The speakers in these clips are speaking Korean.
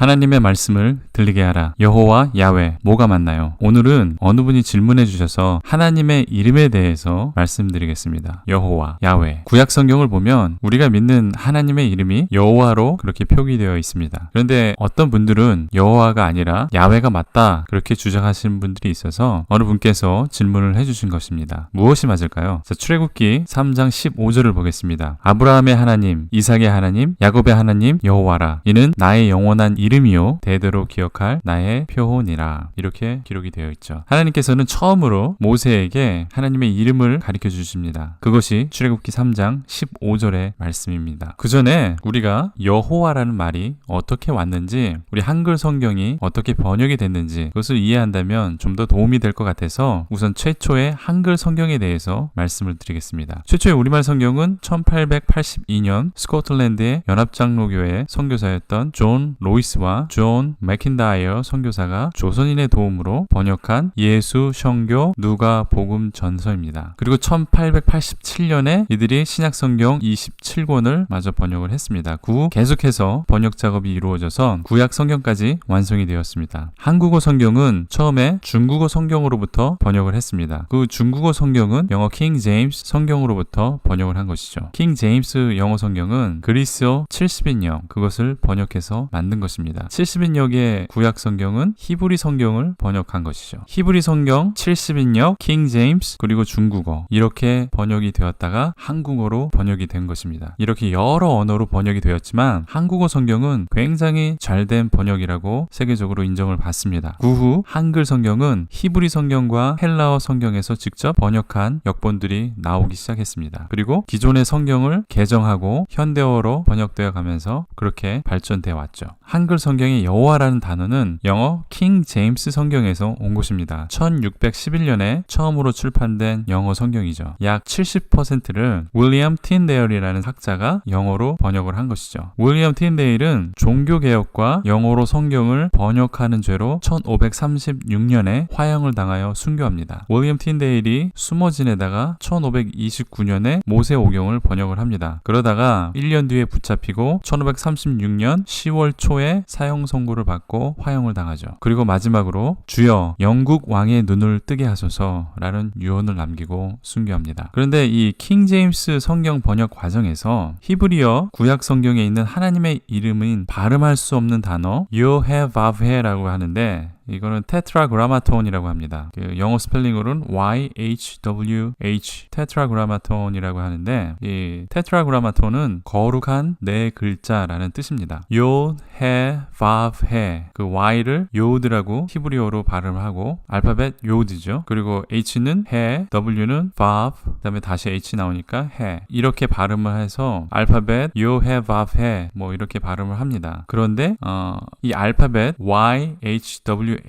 하나님의 말씀을 들리게 하라. 여호와, 야훼, 뭐가 맞나요? 오늘은 어느 분이 질문해 주셔서 하나님의 이름에 대해서 말씀드리겠습니다. 여호와, 야훼. 구약 성경을 보면 우리가 믿는 하나님의 이름이 여호와로 그렇게 표기되어 있습니다. 그런데 어떤 분들은 여호와가 아니라 야훼가 맞다 그렇게 주장하시는 분들이 있어서 어느 분께서 질문을 해주신 것입니다. 무엇이 맞을까요? 자, 출애굽기 3장 15절을 보겠습니다. 아브라함의 하나님, 이삭의 하나님, 야곱의 하나님 여호와라. 이는 나의 영원한 이름이요 대대로 기억할 나의 표혼이라. 이렇게 기록이 되어 있죠. 하나님께서는 처음으로 모세에게 하나님의 이름을 가르쳐 주십니다. 그것이 출애굽기 3장 15절의 말씀입니다. 그 전에 우리가 여호와라는 말이 어떻게 왔는지, 우리 한글 성경이 어떻게 번역이 됐는지 그것을 이해한다면 좀 더 도움이 될 것 같아서 우선 최초의 한글 성경에 대해서 말씀을 드리겠습니다. 최초의 우리말 성경은 1882년 스코틀랜드의 연합장로교회 선교사였던 존 로이스와 존 맥킨다이어 선교사가 조선인의 도움으로 번역한 예수 성교 누가 복음 전서입니다. 그리고 1887년에 이들이 신약 성경 27권을 마저 번역을 했습니다. 그 후 계속해서 번역 작업이 이루어져서 구약 성경까지 완성이 되었습니다. 한국어 성경은 처음에 중국어 성경으로부터 번역을 했습니다. 그 중국어 성경은 영어 킹 제임스 성경으로부터 번역을 한 것이죠. 킹 제임스 영어 성경은 그리스어 70인역 그것을 번역해서 만든 것입니다. 70인역의 구약 성경은 히브리 성경을 번역한 것이죠. 히브리 성경 70인역, 킹 제임스 그리고 중국어 이렇게 번역이 되었다가 한국어로 번역이 된 것입니다. 이렇게 여러 언어로 번역이 되었지만 한국어 성경은 굉장히 잘된 번역이라고 세계적으로 인정을 받습니다. 그 후 한글 성경은 히브리 성경과 헬라어 성경에서 직접 번역한 역본들이 나오기 시작했습니다. 그리고 기존의 성경을 개정하고 현대어로 번역되어 가면서 그렇게 발전되어 왔죠. 한글 성경의 여호와라는 단어는 영어 킹 제임스 성경에서 온 것입니다. 1611년에 처음으로 출판된 영어 성경이죠. 약 70%를 윌리엄 틴데일이라는 학자가 영어로 번역을 한 것이죠. 윌리엄 틴데일은 종교개혁과 영어로 성경을 번역하는 죄로 1536년에 화형을 당하여 순교합니다. 윌리엄 틴데일이 숨어 지내다가 1529년에 모세오경을 번역을 합니다. 그러다가 1년 뒤에 붙잡히고 1536년 10월 초에 사형 선고를 받고 화형을 당하죠. 그리고 마지막으로 주여 영국 왕의 눈을 뜨게 하소서라는 유언을 남기고 순교합니다. 그런데 이 킹 제임스 성경 번역 과정에서 히브리어 구약 성경에 있는 하나님의 이름인 발음할 수 없는 단어 여헤바브헤라고 하는데 이거는 테트라그라마톤이라고 합니다. 그 영어 스펠링으로는 YHWH 테트라그라마톤이라고 하는데 이 테트라그라마톤은 거룩한 네 글자라는 뜻입니다. 요, 해, 바브, 해. 그 Y를 요드라고 히브리어로 발음을 하고 알파벳 요드죠. 그리고 H는 해, W는 바브, 그다음에 다시 H 나오니까 해. 이렇게 발음을 해서 알파벳 요, 해, 바브, 해 뭐 이렇게 발음을 합니다. 그런데 이 알파벳 YHWH가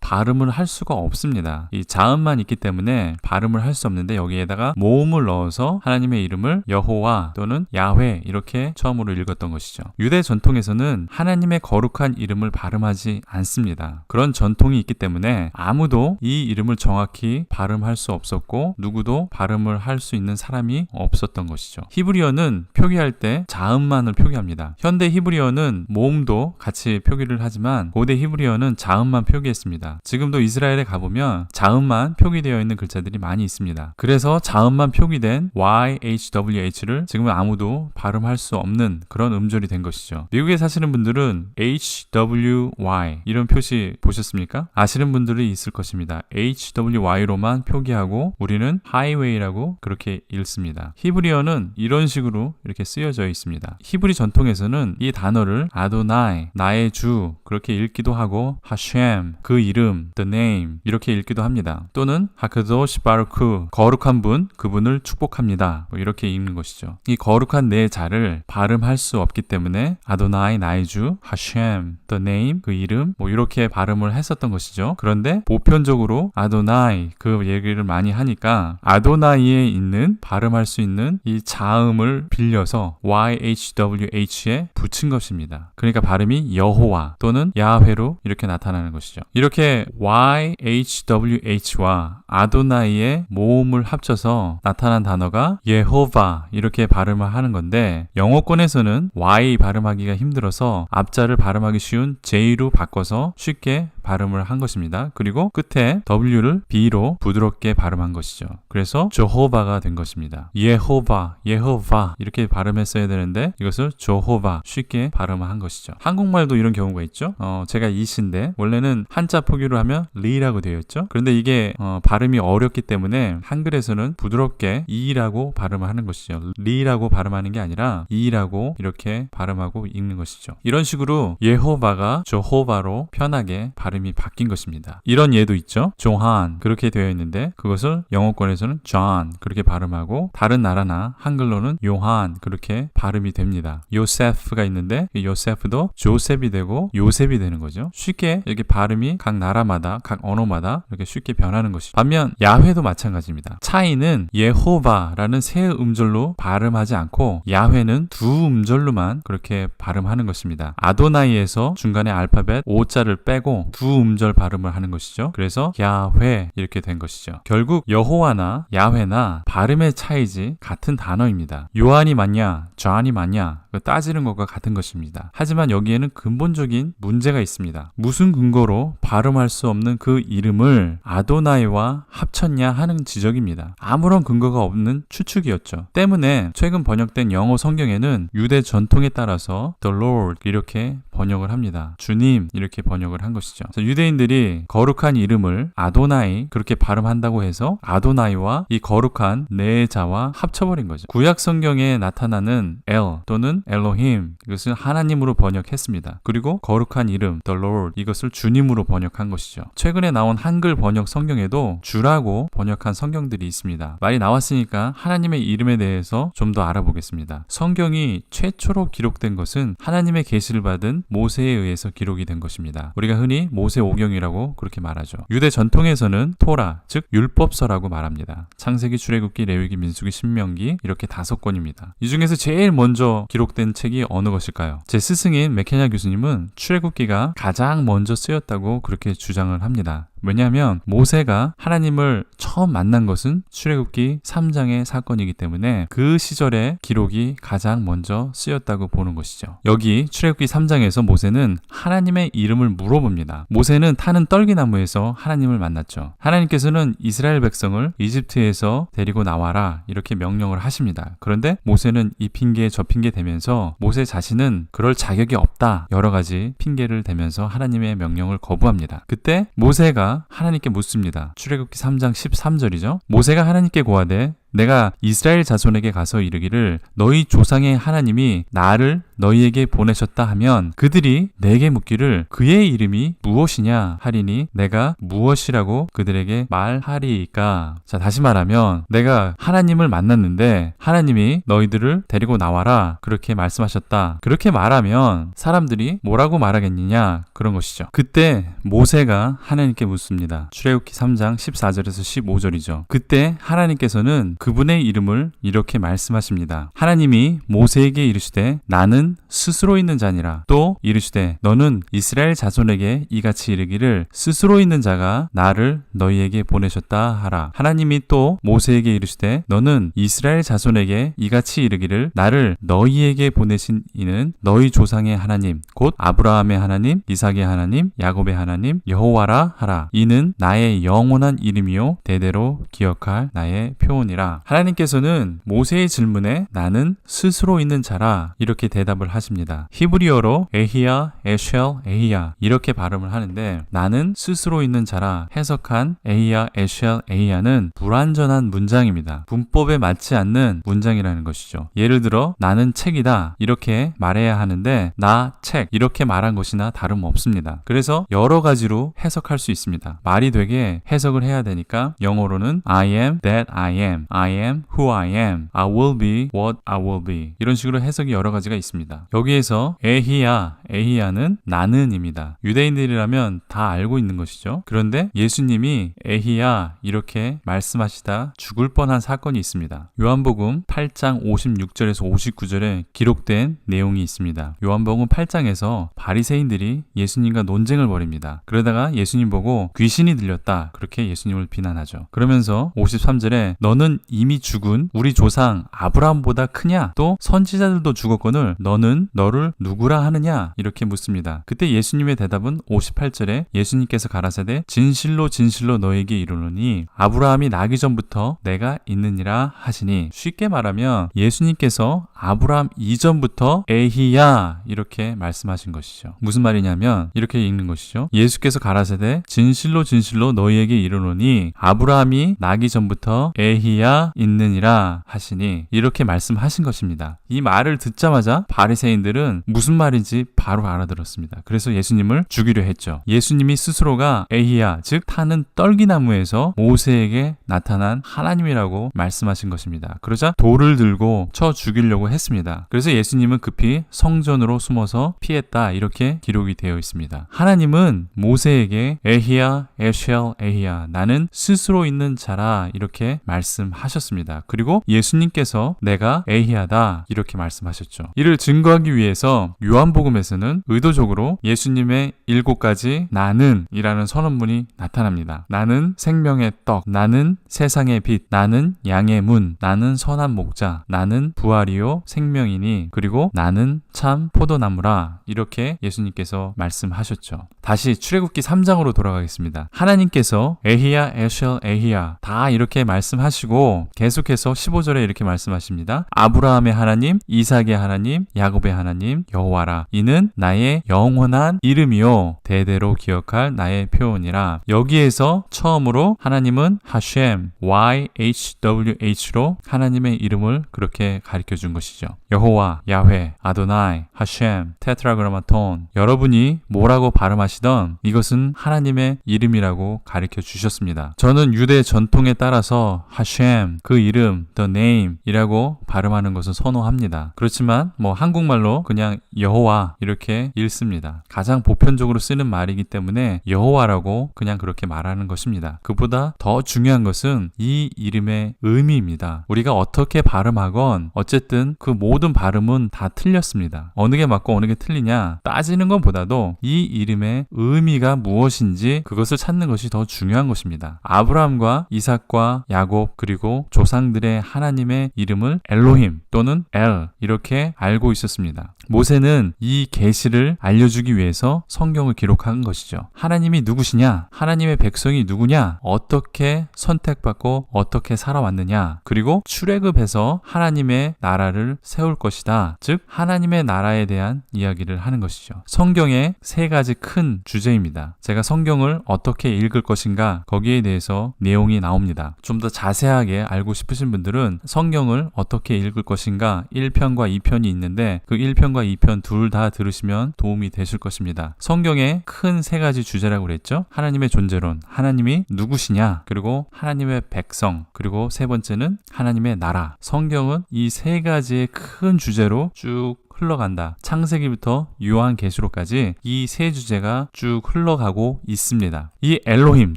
발음을 할 수가 없습니다. 이 자음만 있기 때문에 발음을 할 수 없는데 여기에다가 모음을 넣어서 하나님의 이름을 여호와 또는 야훼 이렇게 처음으로 읽었던 것이죠. 유대 전통에서는 하나님의 거룩한 이름을 발음하지 않습니다. 그런 전통이 있기 때문에 아무도 이 이름을 정확히 발음할 수 없었고 누구도 발음을 할 수 있는 사람이 없었던 것이죠. 히브리어는 표기할 때 자음만을 표기합니다. 현대 히브리어는 모음도 같이 표기를 하지만 고대 히브리어는 자음만 표기했습니다. 지금도 이스라엘에 가보면 자음만 표기되어 있는 글자들이 많이 있습니다. 그래서 자음만 표기된 YHWH를 지금은 아무도 발음할 수 없는 그런 음절이 된 것이죠. 미국에 사시는 분들은 HWY 이런 표시 보셨습니까? 아시는 분들이 있을 것입니다. HWY로만 표기하고 우리는 하이웨이라고 그렇게 읽습니다. 히브리어는 이런 식으로 이렇게 쓰여져 있습니다. 히브리 전통에서는 이 단어를 아도나이, 나의 주 그렇게 읽기도 하고 하셴, 그 이름, the name 이렇게 읽기도 합니다. 또는 하크도시 바르크, 거룩한 분, 그분을 축복합니다. 뭐 이렇게 읽는 것이죠. 이 거룩한 내 자를 발음할 수 없기 때문에 아도나이 나의 주, 하셴, the name, 그 이름 뭐 이렇게 발음을 했었던 것이죠. 그런데 보편적으로 아도나이 그 얘기를 많이 하니까 아도나이에 있는 발음할 수 있는 이 자음을 빌려서 YHWH에 붙인 것입니다. 그러니까 발음이 여호와 또는 야훼로 이렇게 나타나는 것이죠. 이렇게 YHWH와 아도나이의 모음을 합쳐서 나타난 단어가 예호바 이렇게 발음을 하는 건데 영어권에서는 Y 발음하기가 힘들어서 앞자를 발음하기 쉬운 J로 바꿔서 쉽게 발음을 한 것입니다. 그리고 끝에 W를 B로 부드럽게 발음한 것이죠. 그래서 조호바가 된 것입니다. 예호바, 예호바 이렇게 발음했어야 되는데 이것을 조호바 쉽게 발음을 한 것이죠. 한국말도 이런 경우가 있죠. 제가 이신데 원래는 한자 포기로 하면 리라고 되어 있죠. 그런데 이게 발음이 어렵기 때문에 한글에서는 부드럽게 이라고 발음을 하는 것이죠. 리라고 발음하는 게 아니라 이라고 이렇게 발음하고 읽는 것이죠. 이런 식으로 예호바가 조호바로 편하게 발음이 바뀐 것입니다. 이런 예도 있죠. 조한 그렇게 되어 있는데 그것을 영어권에서는 John 그렇게 발음하고 다른 나라나 한글로는 요한 그렇게 발음이 됩니다. 요세프가 있는데 요세프도 조셉이 되고 요셉이 되는 거죠. 쉽게 이렇게 발음이 각 나라마다 각 언어마다 이렇게 쉽게 변하는 것이죠. 반면 야훼도 마찬가지입니다. 차이는 예호바라는 세 음절로 발음하지 않고 야훼는 두 음절로만 그렇게 발음하는 것입니다. 아도나이에서 중간에 알파벳 O자를 빼고 두 음절 발음을 하는 것이죠. 그래서 야훼 이렇게 된 것이죠. 결국 여호와나 야훼나 발음의 차이지 같은 단어입니다. 요한이 맞냐 존이 맞냐 따지는 것과 같은 것입니다. 하지만 여기에는 근본적인 문제가 있습니다. 무슨 근거로 발음할 수 없는 그 이름을 아도나이와 합쳤냐 하는 지적입니다. 아무런 근거가 없는 추측이었죠. 때문에 최근 번역된 영어 성경에는 유대 전통에 따라서 The Lord 이렇게 번역을 합니다. 주님 이렇게 번역을 한 것이죠. 그래서 유대인들이 거룩한 이름을 아도나이 그렇게 발음한다고 해서 아도나이와 이 거룩한 네 자와 합쳐버린 거죠. 구약 성경에 나타나는 엘 또는 엘로힘 이것을 하나님으로 번역했습니다. 그리고 거룩한 이름 The Lord 이것을 주님으로 번역한 것이죠. 최근에 나온 한글 번역 성경에도 주라고 번역한 성경들이 있습니다. 말이 나왔으니까 하나님의 이름에 대해서 좀 더 알아보겠습니다. 성경이 최초로 기록된 것은 하나님의 계시를 받은 모세에 의해서 기록이 된 것입니다. 우리가 흔히 모세오경이라고 그렇게 말하죠. 유대 전통에서는 토라, 즉 율법서라고 말합니다. 창세기, 출애굽기, 레위기, 민수기, 신명기 이렇게 5권입니다. 이 중에서 제일 먼저 기록된 책이 어느 것일까요? 제 스승인 맥케냐 교수님은 출애굽기가 가장 먼저 쓰였다고 그렇게 주장을 합니다. 왜냐하면 모세가 하나님을 처음 만난 것은 출애굽기 3장의 사건이기 때문에 그 시절의 기록이 가장 먼저 쓰였다고 보는 것이죠. 여기 출애굽기 3장에서 모세는 하나님의 이름을 물어봅니다. 모세는 타는 떨기나무에서 하나님을 만났죠. 하나님께서는 이스라엘 백성을 이집트에서 데리고 나와라 이렇게 명령을 하십니다. 그런데 모세는 이 핑계에 저 핑계 대면서 모세 자신은 그럴 자격이 없다 여러 가지 핑계를 대면서 하나님의 명령을 거부합니다. 그때 모세가 하나님께 묻습니다. 출애굽기 3장 13절이죠. 모세가 하나님께 고하되 내가 이스라엘 자손에게 가서 이르기를 너희 조상의 하나님이 나를 너희에게 보내셨다 하면 그들이 내게 묻기를 그의 이름이 무엇이냐 하리니 내가 무엇이라고 그들에게 말하리이까. 자, 다시 말하면 내가 하나님을 만났는데 하나님이 너희들을 데리고 나와라 그렇게 말씀하셨다. 그렇게 말하면 사람들이 뭐라고 말하겠느냐 그런 것이죠. 그때 모세가 하나님께 묻습니다. 출애굽기 3장 14절에서 15절이죠. 그때 하나님께서는 그분의 이름을 이렇게 말씀하십니다. 하나님이 모세에게 이르시되 나는 스스로 있는 자니라. 또 이르시되 너는 이스라엘 자손에게 이같이 이르기를 스스로 있는 자가 나를 너희에게 보내셨다 하라. 하나님이 또 모세에게 이르시되 너는 이스라엘 자손에게 이같이 이르기를 나를 너희에게 보내신 이는 너희 조상의 하나님 곧 아브라함의 하나님 이삭의 하나님 야곱의 하나님 여호와라 하라. 이는 나의 영원한 이름이요 대대로 기억할 나의 표언이라. 하나님께서는 모세의 질문에 나는 스스로 있는 자라 이렇게 대답을 하십니다. 히브리어로 에히야, 에쉘, 에히야 이렇게 발음을 하는데 나는 스스로 있는 자라 해석한 에히야, 에쉘, 에히야는 불완전한 문장입니다. 문법에 맞지 않는 문장이라는 것이죠. 예를 들어 나는 책이다 이렇게 말해야 하는데 나 책 이렇게 말한 것이나 다름없습니다. 그래서 여러 가지로 해석할 수 있습니다. 말이 되게 해석을 해야 되니까 영어로는 I am that I am I am who I am. I will be what I will be. 이런 식으로 해석이 여러 가지가 있습니다. 여기에서 에히야는 나는입니다. 유대인들이라면 다 알고 있는 것이죠. 그런데 예수님이 에히야 이렇게 말씀하시다 죽을 뻔한 사건이 있습니다. 요한복음 8장 56절에서 59절에 기록된 내용이 있습니다. 요한복음 8장에서 바리새인들이 예수님과 논쟁을 벌입니다. 그러다가 예수님 보고 귀신이 들렸다 그렇게 예수님을 비난하죠. 그러면서 53절에 너는 이미 죽은 우리 조상 아브라함보다 크냐? 또 선지자들도 죽었거늘 너는 너를 누구라 하느냐? 이렇게 묻습니다. 그때 예수님의 대답은 58절에 예수님께서 가라사대 진실로 진실로 너에게 이르노니 아브라함이 나기 전부터 내가 있느니라 하시니, 쉽게 말하면 예수님께서 아브라함 이전부터 에히야 이렇게 말씀하신 것이죠. 무슨 말이냐면 이렇게 읽는 것이죠. 예수께서 가라사대 진실로 진실로 너희에게 이르노니 아브라함이 나기 전부터 에히야 있느니라 하시니, 이렇게 말씀하신 것입니다. 이 말을 듣자마자 바리새인들은 무슨 말인지 바로 알아들었습니다. 그래서 예수님을 죽이려 했죠. 예수님이 스스로가 에히야, 즉 타는 떨기나무에서 모세에게 나타난 하나님이라고 말씀하신 것입니다. 그러자 돌을 들고 쳐 죽이려고 했습니다. 그래서 예수님은 급히 성전으로 숨어서 피했다 이렇게 기록이 되어 있습니다. 하나님은 모세에게 에히야 에쉘 에히야 나는 스스로 있는 자라 이렇게 말씀하셨습니다. 그리고 예수님께서 내가 에히야다 이렇게 말씀하셨죠. 이를 증거하기 위해서 요한복음에서는 의도적으로 예수님의 7가지 나는 이라는 선언문이 나타납니다. 나는 생명의 떡, 나는 세상의 빛, 나는 양의 문, 나는 선한 목자, 나는 부활이요 생명이니, 그리고 나는 참 포도나무라 이렇게 예수님께서 말씀하셨죠. 다시 출애굽기 3장으로 돌아가겠습니다. 하나님께서 에히야 에쉘 에히야 다 이렇게 말씀하시고 계속해서 15절에 이렇게 말씀하십니다. 아브라함의 하나님, 이삭의 하나님, 야곱의 하나님 여호와라. 이는 나의 영원한 이름이요 대대로 기억할 나의 표현이라. 여기에서 처음으로 하나님은 하셴 YHWH로 하나님의 이름을 그렇게 가르쳐 준 것이죠. 여호와, 야훼, 아도나이, 하셴, 테트라그라마톤. 여러분이 뭐라고 발음하시던 이것은 하나님의 이름이라고 가르쳐 주셨습니다. 저는 유대 전통에 따라서 하셴, 그 이름, the name 이라고 발음하는 것을 선호합니다. 그렇지만 한국말로 그냥 여호와 이렇게 읽습니다. 가장 보편적으로 쓰는 말이기 때문에 여호와라고 그냥 그렇게 말하는 것입니다. 그보다 더 중요한 것은 이 이름의 의미입니다. 우리가 어떻게 발음하건 어쨌든 그 모든 발음은 다 틀렸습니다. 어느 게 맞고 어느 게 틀리냐 따지는 것보다도 이 이름의 의미가 무엇인지 그것을 찾는 것이 더 중요한 것입니다. 아브라함과 이삭과 야곱 그리고 조상들의 하나님의 이름을 엘로힘 또는 엘 이렇게 알고 있었습니다. 모세는 이 계시를 알려주기 위해서 성경을 기록한 것이죠. 하나님이 누구시냐? 하나님의 백성이 누구냐? 어떻게 선택받고 어떻게 살아왔느냐? 그리고 출애굽해서 하나님의 나라를 세울 것이다. 즉 하나님의 나라에 대한 이야기를 하는 것이죠. 성경의 3가지 큰 주제입니다. 제가 성경을 어떻게 읽을 것인가 거기에 대해서 내용이 나옵니다. 좀 더 자세하게 알고 싶으신 분들은 성경을 어떻게 읽을 것인가 1편과 2편이 있는데 그 1편과 2편 둘 다 들으시면 도움이 되실 것입니다. 성경의 큰 3가지 주제라고 그랬죠. 하나님의 존재론, 하나님이 누구시냐, 그리고 하나님의 백성, 그리고 3번째는 하나님의 나라. 성경은 이 3가지의 큰 주제로 쭉 흘러간다. 창세기부터 요한계시록까지 이 3 주제가 쭉 흘러가고 있습니다. 이 엘로힘,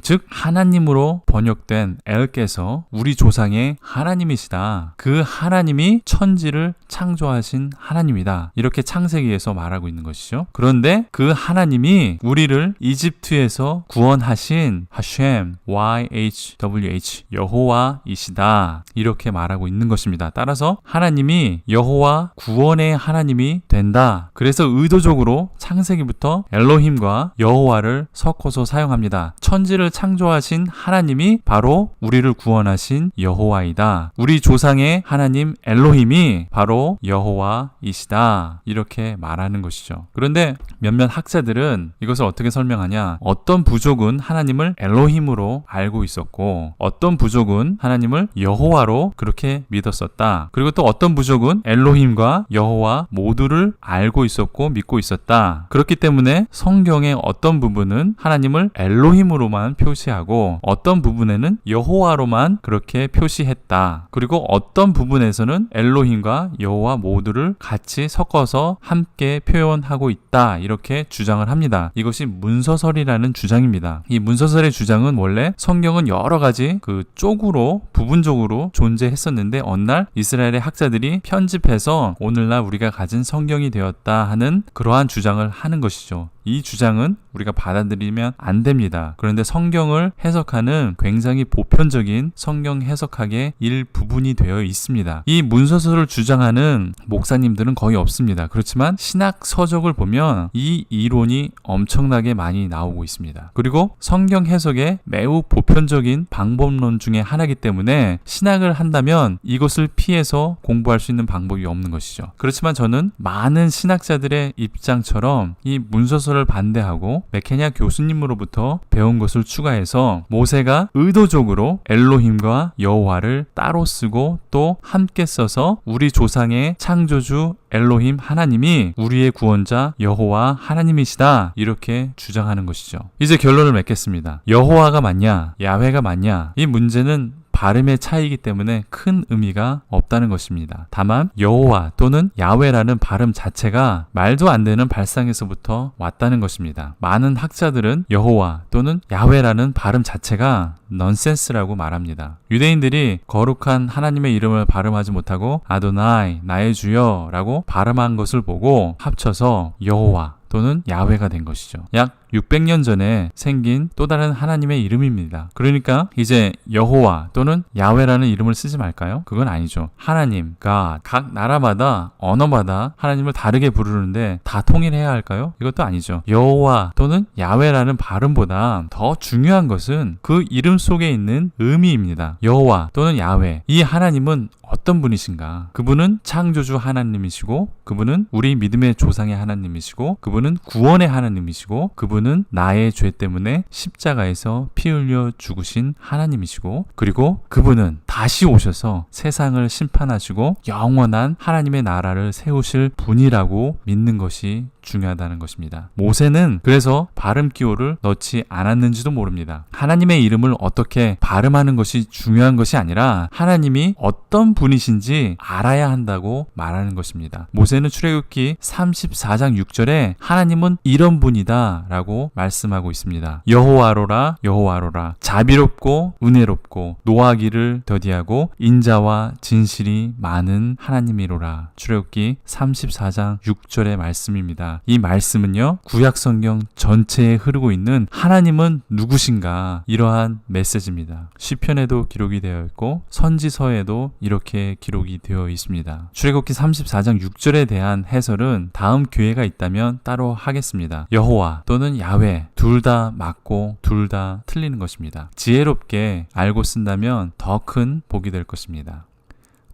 즉 하나님으로 번역된 엘께서 우리 조상의 하나님이시다. 그 하나님이 천지를 창조하신 하나님이다. 이렇게 창세기에서 말하고 있는 것이죠. 그런데 그 하나님이 우리를 이집트에서 구원하신 하셴 YHWH 여호와이시다. 이렇게 말하고 있는 것입니다. 따라서 하나님이 여호와 구원의 하나님 이 된다. 그래서 의도적으로 창세기부터 엘로힘과 여호와를 섞어서 사용합니다. 천지를 창조하신 하나님이 바로 우리를 구원하신 여호와이다. 우리 조상의 하나님 엘로힘이 바로 바로 여호와이시다 이렇게 말하는 것이죠. 그런데 몇몇 학자들은 이것을 어떻게 설명하냐, 어떤 부족은 하나님을 엘로힘으로 알고 있었고 어떤 부족은 하나님을 여호와로 그렇게 믿었었다. 그리고 또 어떤 부족은 엘로힘과 여호와 모두를 알고 있었고 믿고 있었다. 그렇기 때문에 성경의 어떤 부분은 하나님을 엘로힘으로만 표시하고 어떤 부분에는 여호와로만 그렇게 표시했다. 그리고 어떤 부분에서는 엘로힘과 여호와 모두를 같이 섞어서 함께 표현하고 있다 이렇게 주장을 합니다. 이것이 문서설이라는 주장입니다. 이 문서설의 주장은 원래 성경은 여러 가지 그 쪽으로 부분적으로 존재했었는데 어느 날 이스라엘의 학자들이 편집해서 오늘날 우리가 가진 성경이 되었다 하는 그러한 주장을 하는 것이죠. 이 주장은 우리가 받아들이면 안 됩니다. 그런데 성경을 해석하는 굉장히 보편적인 성경 해석학의 일부분이 되어 있습니다. 이 문서설을 주장하는 목사님들은 거의 없습니다. 그렇지만 신학 서적을 보면 이 이론이 엄청나게 많이 나오고 있습니다. 그리고 성경 해석의 매우 보편적인 방법론 중에 하나이기 때문에 신학을 한다면 이것을 피해서 공부할 수 있는 방법이 없는 것이죠. 그렇지만 저는 많은 신학자들의 입장처럼 이 문서설을 반대하고 맥케냐 교수님으로부터 배운 것을 추가해서 모세가 의도적으로 엘로힘과 여호와를 따로 쓰고 또 함께 써서 우리 조상의 창조주 엘로힘 하나님이 우리의 구원자 여호와 하나님이시다 이렇게 주장하는 것이죠. 이제 결론을 맺겠습니다. 여호와가 맞냐 야훼가 맞냐, 이 문제는 발음의 차이이기 때문에 큰 의미가 없다는 것입니다. 다만 여호와 또는 야훼라는 발음 자체가 말도 안 되는 발상에서부터 왔다는 것입니다. 많은 학자들은 여호와 또는 야훼라는 발음 자체가 넌센스라고 말합니다. 유대인들이 거룩한 하나님의 이름을 발음하지 못하고 아도나이 나의 주여 라고 발음한 것을 보고 합쳐서 여호와 또는 야훼가 된 것이죠. 약 600년 전에 생긴 또 다른 하나님의 이름입니다. 그러니까 이제 여호와 또는 야훼라는 이름을 쓰지 말까요? 그건 아니죠. 하나님, God. 각 나라마다 언어마다 하나님을 다르게 부르는데 다 통일해야 할까요? 이것도 아니죠. 여호와 또는 야훼라는 발음보다 더 중요한 것은 그 이름 속에 있는 의미입니다. 여호와 또는 야훼, 이 하나님은 어떤 분이신가? 그분은 창조주 하나님이시고 그분은 우리 믿음의 조상의 하나님이시고 그분은 구원의 하나님이시고 그분은 나의 죄 때문에 십자가에서 피 흘려 죽으신 하나님이시고 그리고 그분은 다시 오셔서 세상을 심판하시고 영원한 하나님의 나라를 세우실 분이라고 믿는 것이 중요하다는 것입니다. 모세는 그래서 발음 기호를 넣지 않았는지도 모릅니다. 하나님의 이름을 어떻게 발음하는 것이 중요한 것이 아니라 하나님이 어떤 분이신지 알아야 한다고 말하는 것입니다. 모세는 출애굽기 34장 6절에 하나님은 이런 분이다 라고 말씀하고 있습니다. 여호와로라 여호와로라, 자비롭고 은혜롭고 노하기를 더디하고 인자와 진실이 많은 하나님이로라. 출애굽기 34장 6절의 말씀입니다. 이 말씀은요, 구약 성경 전체에 흐르고 있는 하나님은 누구신가 이러한 메시지입니다. 시편에도 기록이 되어 있고 선지서에도 이렇게 기록이 되어 있습니다. 출애굽기 34장 6절에 대한 해설은 다음 기회가 있다면 따로 하겠습니다. 여호와 또는 야훼 둘 다 맞고 둘 다 틀리는 것입니다. 지혜롭게 알고 쓴다면 더 큰 복이 될 것입니다.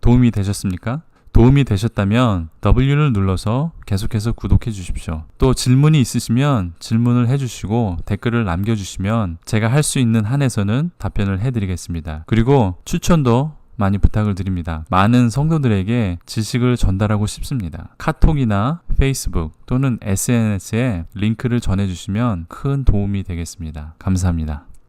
도움이 되셨습니까? 도움이 되셨다면 W를 눌러서 계속해서 구독해 주십시오. 또 질문이 있으시면 질문을 해주시고 댓글을 남겨주시면 제가 할 수 있는 한에서는 답변을 해드리겠습니다. 그리고 추천도 많이 부탁을 드립니다. 많은 성도들에게 지식을 전달하고 싶습니다. 카톡이나 페이스북 또는 SNS에 링크를 전해주시면 큰 도움이 되겠습니다. 감사합니다.